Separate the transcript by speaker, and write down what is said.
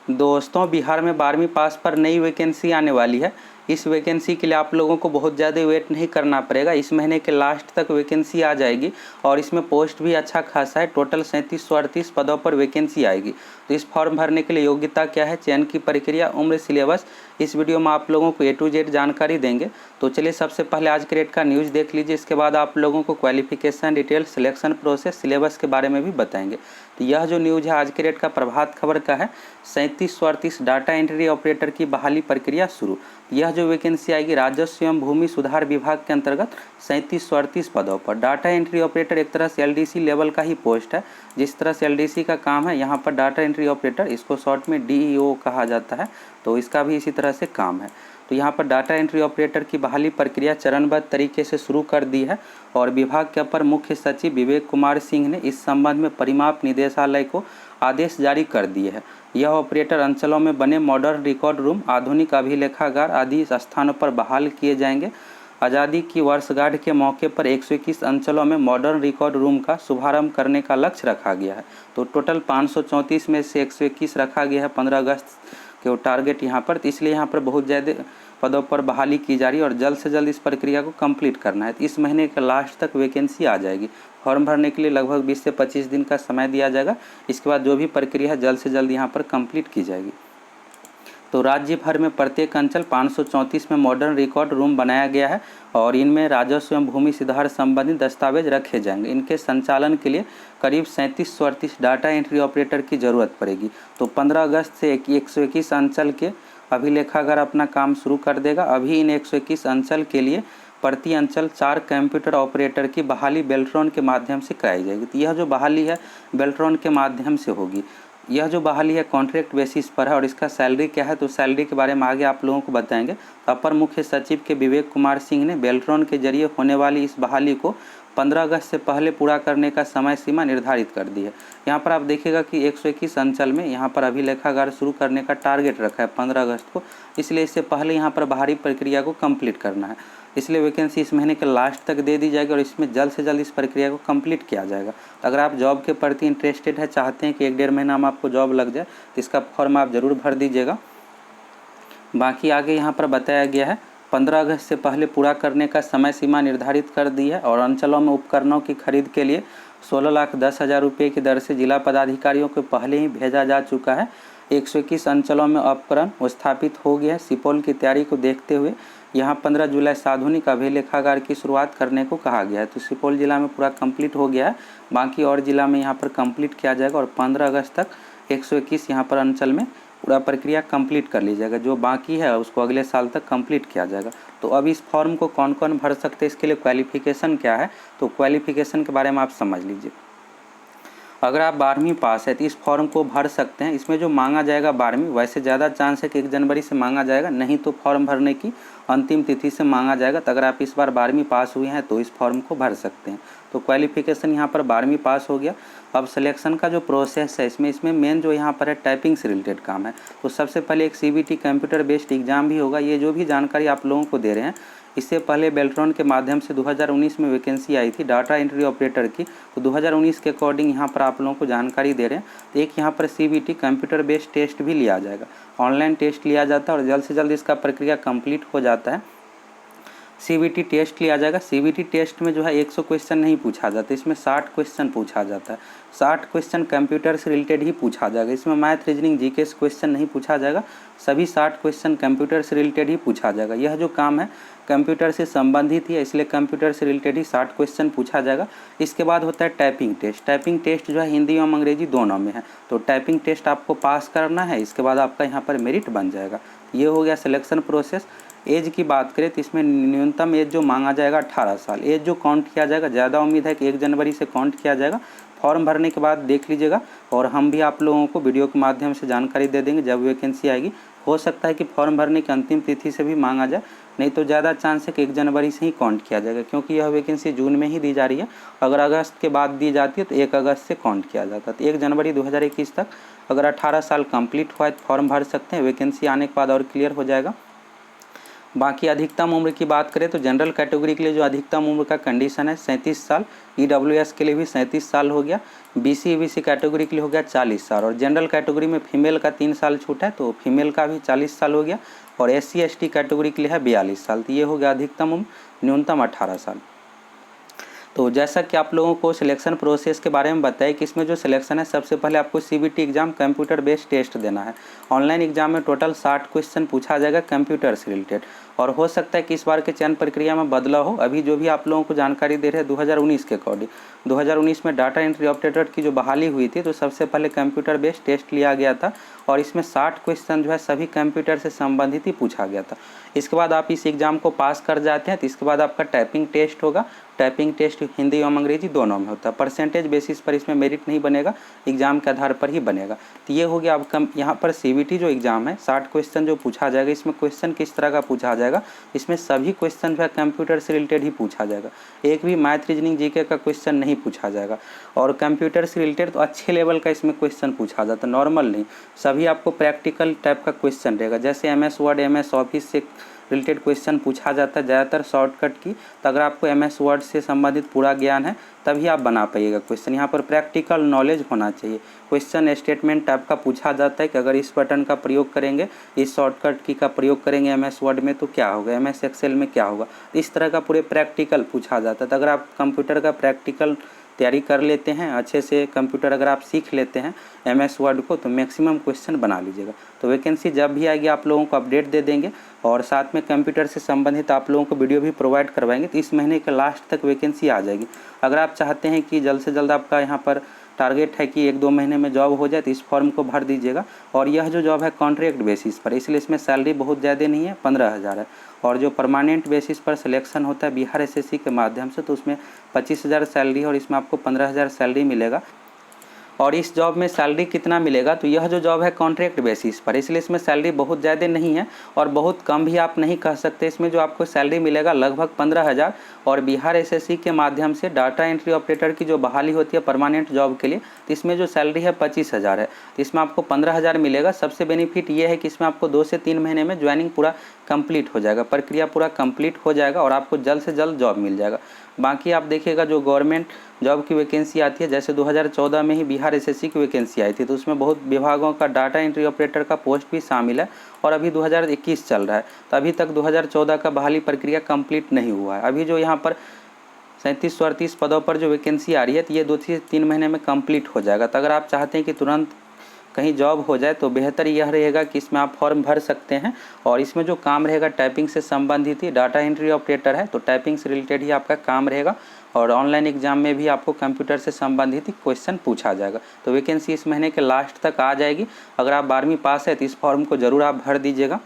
Speaker 1: दोस्तों, बिहार में 12वीं पास पर नई वैकेंसी आने वाली है। इस वैकेंसी के लिए आप लोगों को बहुत ज़्यादा वेट नहीं करना पड़ेगा। इस महीने के लास्ट तक वैकेंसी आ जाएगी और इसमें पोस्ट भी अच्छा खासा है। टोटल 3738 पदों पर वैकेंसी आएगी। तो इस फॉर्म भरने के लिए योग्यता क्या है, चयन की प्रक्रिया, उम्र, सिलेबस, इस वीडियो में आप लोगों को A to Z जानकारी देंगे। तो चलिए सबसे पहले आज के डेट का न्यूज़ देख लीजिए। इसके बाद आप लोगों को qualification detail, selection process, syllabus के बारे में भी बताएंगे। तो यह जो न्यूज़ है आज के डेट का प्रभात खबर का है। 3738 डाटा एंट्री ऑपरेटर की बहाली प्रक्रिया शुरू। यह जो वैकेंसी आएगी राजस्व एवं भूमि सुधार विभाग के अंतर्गत 3738 पदों पर। डाटा एंट्री ऑपरेटर एक तरह से LDC लेवल का ही पोस्ट है। जिस तरह से LDC का काम है, यहाँ पर डाटा एंट्री ऑपरेटर, इसको शॉर्ट में DEO कहा जाता है, तो इसका भी इसी तरह से काम है। तो यहाँ पर डाटा एंट्री ऑपरेटर की बहाली प्रक्रिया चरणबद्ध तरीके से शुरू कर दी है और विभाग के अपर मुख्य सचिव विवेक कुमार सिंह ने इस संबंध में परिमाप निदेशालय को आदेश जारी कर दिए हैं। यह ऑपरेटर अंचलों में बने मॉडर्न रिकॉर्ड रूम, आधुनिक अभिलेखागार आदि स्थानों पर बहाल किए जाएंगे। आज़ादी की वर्षगांठ के मौके पर 121 अंचलों में मॉडर्न रिकॉर्ड रूम का शुभारंभ करने का लक्ष्य रखा गया है। तो टोटल 534 में से 121 रखा गया है 15 अगस्त के टारगेट यहाँ पर। तो इसलिए यहाँ पर बहुत ज़्यादा पदों पर बहाली की जा रही है और जल्द से जल्द इस प्रक्रिया को कंप्लीट करना है। तो इस महीने के लास्ट तक वैकेंसी आ जाएगी। फॉर्म भरने के लिए लगभग 20 से 25 दिन का समय दिया जाएगा। इसके बाद जो भी प्रक्रिया है जल्द से जल्द यहाँ पर कंप्लीट की जाएगी। तो राज्य भर में प्रत्येक अंचल 534 में मॉडर्न रिकॉर्ड रूम बनाया गया है और इनमें राजस्व एवं भूमि सुधार संबंधित दस्तावेज रखे जाएंगे। इनके संचालन के लिए करीब 3738 डाटा एंट्री ऑपरेटर की ज़रूरत पड़ेगी। तो 15 अगस्त से 121 अंचल के अभिलेखागार अपना काम शुरू कर देगा। अभी इन 121 अंचल के लिए प्रति अंचल 4 कंप्यूटर ऑपरेटर की बहाली बेल्ट्रॉन के माध्यम से कराई जाएगी। तो यह जो बहाली है बेल्ट्रॉन के माध्यम से होगी। यह जो बहाली है कॉन्ट्रैक्ट बेसिस पर है और इसका सैलरी क्या है, तो सैलरी के बारे में आगे आप लोगों को बताएंगे। अपर मुख्य सचिव के विवेक कुमार सिंह ने बेल्ट्रॉन के जरिए होने वाली इस बहाली को 15 अगस्त से पहले पूरा करने का समय सीमा निर्धारित कर दी है। यहाँ पर आप देखिएगा कि 121 अंचल में यहाँ पर अभिलेखागार शुरू करने का टारगेट रखा है 15 अगस्त को, इसलिए इससे पहले यहाँ पर बाहरी प्रक्रिया को कंप्लीट करना है। इसलिए वैकेंसी इस महीने के लास्ट तक दे दी जाएगी और इसमें जल्द से जल्द इस प्रक्रिया को कंप्लीट किया जाएगा। अगर आप जॉब के प्रति इंटरेस्टेड है, चाहते हैं कि 1-1.5 महीना में आपको जॉब लग जाए, तो इसका फॉर्म आप ज़रूर भर दीजिएगा। बाकी आगे यहाँ पर बताया गया है 15 अगस्त से पहले पूरा करने का समय सीमा निर्धारित कर दी है और अंचलों में उपकरणों की खरीद के लिए 16,10,000 रुपये की दर से जिला पदाधिकारियों को पहले ही भेजा जा चुका है। 121 अंचलों में उपकरण स्थापित हो गया है। सुपौल की तैयारी को देखते हुए यहाँ 15 जुलाई से आधुनिक अभिलेखागार की शुरुआत करने को कहा गया है। तो सुपौल जिला में पूरा कंप्लीट हो गया है, बाकी और जिला में यहाँ पर कंप्लीट किया जाएगा और 15 अगस्त तक 121 यहाँ पर अंचल में पूरा प्रक्रिया कंप्लीट कर ली जाएगा। जो बाकी है उसको अगले साल तक कंप्लीट किया जाएगा। तो अब इस फॉर्म को कौन कौन भर सकते हैं, इसके लिए क्वालिफिकेशन क्या है, तो क्वालिफिकेशन के बारे में आप समझ लीजिए। अगर आप 12वीं पास है तो इस फॉर्म को भर सकते हैं। इसमें जो मांगा जाएगा 12वीं, वैसे ज़्यादा चांस है कि 1 जनवरी से मांगा जाएगा, नहीं तो फॉर्म भरने की अंतिम तिथि से मांगा जाएगा। तो अगर आप इस बार 12वीं पास हुए हैं तो इस फॉर्म को भर सकते हैं। तो क्वालिफिकेशन यहाँ पर 12वीं पास हो गया। अब सिलेक्शन का जो प्रोसेस है इसमें मेन जो यहाँ पर है टाइपिंग से रिलेटेड काम है। तो सबसे पहले एक CBT कंप्यूटर बेस्ड एग्जाम भी होगा। ये जो भी जानकारी आप लोगों को दे रहे हैं, इससे पहले बेल्ट्रॉन के माध्यम से 2019 में वैकेंसी आई थी डाटा एंट्री ऑपरेटर की। तो 2019 के अकॉर्डिंग यहाँ पर आप लोगों को जानकारी दे रहे हैं। तो एक यहाँ पर CBT कंप्यूटर बेस्ड टेस्ट भी लिया जाएगा, ऑनलाइन टेस्ट लिया जाता है और जल्द से जल्द इसका प्रक्रिया कंप्लीट हो जाता है। CBT टेस्ट लिया जाएगा। CBT टेस्ट में जो है 100 क्वेश्चन नहीं पूछा जाता, इसमें 60 क्वेश्चन पूछा जाता है। 60 क्वेश्चन कंप्यूटर से रिलेटेड ही पूछा जाएगा। इसमें मैथ, रीजनिंग, GK क्वेश्चन नहीं पूछा जाएगा। सभी 60 क्वेश्चन कंप्यूटर से रिलेटेड ही पूछा जाएगा। यह जो काम है कंप्यूटर से संबंधित ही है, इसलिए कंप्यूटर से रिलेटेड ही 60 क्वेश्चन पूछा जाएगा। इसके बाद होता है टाइपिंग टेस्ट। टाइपिंग टेस्ट जो है हिंदी एवं अंग्रेजी दोनों में है। तो टाइपिंग टेस्ट आपको पास करना है, इसके बाद आपका यहाँ पर मेरिट बन जाएगा। ये हो गया सिलेक्शन प्रोसेस। एज की बात करें तो इसमें न्यूनतम एज जो मांगा जाएगा 18 साल। एज जो काउंट किया जाएगा, ज़्यादा उम्मीद है कि 1 जनवरी से काउंट किया जाएगा। फॉर्म भरने के बाद देख लीजिएगा और हम भी आप लोगों को वीडियो के माध्यम से जानकारी दे देंगे जब वैकेंसी आएगी। हो सकता है कि फॉर्म भरने की अंतिम तिथि से भी मांगा जाए, नहीं तो ज़्यादा चांस है कि 1 जनवरी से ही काउंट किया जाएगा, क्योंकि यह वैकेंसी जून में ही दी जा रही है। अगर अगस्त के बाद दी जाती है तो 1 अगस्त से काउंट किया जाता है। तो 1 जनवरी 2021 तक अगर 18 साल कंप्लीट हुआ है तो फॉर्म भर सकते हैं। वैकेंसी आने के बाद और क्लियर हो जाएगा। बाकी अधिकतम उम्र की बात करें तो जनरल कैटेगरी के लिए जो अधिकतम उम्र का कंडीशन है 37 साल, EWS के लिए भी 37 साल हो गया, BC EBC कैटेगरी के लिए हो गया 40 साल, और जनरल कैटेगरी में फीमेल का 3 साल छूट है तो फीमेल का भी 40 साल हो गया, और SC ST कैटेगरी के लिए है 42 साल। तो ये हो गया अधिकतम उम्र, न्यूनतम 18 साल। तो जैसा कि आप लोगों को सिलेक्शन प्रोसेस के बारे में बताया कि इसमें जो सिलेक्शन है, सबसे पहले आपको CBT exam computer based test देना है। ऑनलाइन एग्जाम में टोटल 60 क्वेश्चन पूछा जाएगा कंप्यूटर से रिलेटेड, और हो सकता है कि इस बार के चयन प्रक्रिया में बदलाव हो। अभी जो भी आप लोगों को जानकारी दे रहे हैं 2019 के अकॉर्डिंग, 2019 में डाटा एंट्री ऑपरेटर की जो बहाली हुई थी तो सबसे पहले कंप्यूटर बेस्ड टेस्ट लिया गया था, और इसमें 60 क्वेश्चन जो है सभी कंप्यूटर से संबंधित ही पूछा गया था। इसके बाद आप इस एग्ज़ाम को पास कर जाते हैं तो इसके बाद आपका टाइपिंग टेस्ट होगा। टाइपिंग टेस्ट हिंदी एवं अंग्रेजी दोनों में होता है। परसेंटेज बेसिस पर इसमें मेरिट नहीं बनेगा, एग्जाम के आधार पर ही बनेगा। तो ये हो गया आपका यहाँ पर CBT जो एग्जाम है, 60 क्वेश्चन जो पूछा जाएगा। इसमें क्वेश्चन किस तरह का पूछा जाएगा, इसमें सभी क्वेश्चन जो है कंप्यूटर से रिलेटेड ही पूछा जाएगा, एक भी मैथ रीजनिंग GK का क्वेश्चन नहीं पूछा जाएगा। और कंप्यूटर से रिलेटेड तो अच्छे लेवल का इसमें क्वेश्चन पूछा जाता है, नॉर्मल नहीं। सभी आपको प्रैक्टिकल टाइप का क्वेश्चन रहेगा, जैसे MS वर्ड MS ऑफिस से रिलेटेड क्वेश्चन पूछा जाता है ज़्यादातर शॉर्टकट की। तो अगर आपको MS वर्ड से संबंधित पूरा ज्ञान है तभी आप बना पाइएगा क्वेश्चन। यहाँ पर प्रैक्टिकल नॉलेज होना चाहिए। क्वेश्चन स्टेटमेंट टाइप का पूछा जाता है कि अगर इस बटन का प्रयोग करेंगे, इस शॉर्टकट की का प्रयोग करेंगे MS वर्ड में तो क्या होगा, MS एक्सेल में क्या होगा, इस तरह का पूरे प्रैक्टिकल पूछा जाता है। तो अगर आप कंप्यूटर का प्रैक्टिकल तैयारी कर लेते हैं अच्छे से, कंप्यूटर अगर आप सीख लेते हैं MS वर्ड को, तो मैक्सिमम क्वेश्चन बना लीजिएगा। तो वैकेंसी जब भी आएगी आप लोगों को अपडेट दे देंगे, और साथ में कंप्यूटर से संबंधित आप लोगों को वीडियो भी प्रोवाइड करवाएंगे। तो इस महीने के लास्ट तक वैकेंसी आ जाएगी। अगर आप चाहते हैं कि जल्द से जल्द आपका यहाँ पर टारगेट है कि 1-2 महीने में जॉब हो जाए, तो इस फॉर्म को भर दीजिएगा। और यह जो जॉब है कॉन्ट्रैक्ट बेसिस पर, इसलिए इसमें सैलरी बहुत ज़्यादा नहीं है, 15,000 है। और जो परमानेंट बेसिस पर सिलेक्शन होता है बिहार SSC के माध्यम से, तो उसमें 25,000 सैलरी है, और इसमें आपको 15,000 सैलरी मिलेगा। और इस जॉब में सैलरी कितना मिलेगा, तो यह जो जॉब है कॉन्ट्रैक्ट बेसिस पर, इसलिए इसमें सैलरी बहुत ज़्यादा नहीं है और बहुत कम भी आप नहीं कह सकते। इसमें जो आपको सैलरी मिलेगा लगभग 15,000, और बिहार SSC के माध्यम से डाटा एंट्री ऑपरेटर की जो बहाली होती है परमानेंट जॉब के लिए, तो इसमें जो सैलरी है 25,000 है, तो इसमें आपको 15,000 मिलेगा। सबसे बेनिफिट ये है कि इसमें आपको 2 से 3 महीने में ज्वाइनिंग पूरा कंप्लीट हो जाएगा, प्रक्रिया पूरा कंप्लीट हो जाएगा, और आपको जल्द से जल्द जॉब मिल जाएगा। बाकी आप देखिएगा जो गवर्नमेंट जॉब की वैकेंसी आती है, जैसे 2014 में ही बिहार SSC की वैकेंसी आई थी, तो उसमें बहुत विभागों का डाटा एंट्री ऑपरेटर का पोस्ट भी शामिल है, और अभी 2021 चल रहा है, तो अभी तक 2014 का बहाली प्रक्रिया कंप्लीट नहीं हुआ है। अभी जो यहाँ पर 37-38 पदों पर जो वैकेंसी आ रही है, तो ये 2 से 3 महीने में कंप्लीट हो जाएगा। तो अगर आप चाहते हैं कि तुरंत कहीं जॉब हो जाए, तो बेहतर यह रहेगा कि इसमें आप फॉर्म भर सकते हैं। और इसमें जो काम रहेगा टाइपिंग से संबंधित ही, डाटा एंट्री ऑपरेटर है तो टाइपिंग से रिलेटेड ही आपका काम रहेगा, और ऑनलाइन एग्जाम में भी आपको कंप्यूटर से संबंधित ही क्वेश्चन पूछा जाएगा। तो वैकेंसी इस महीने के लास्ट तक आ जाएगी। अगर आप 12वीं पास है तो इस फॉर्म को ज़रूर आप भर दीजिएगा।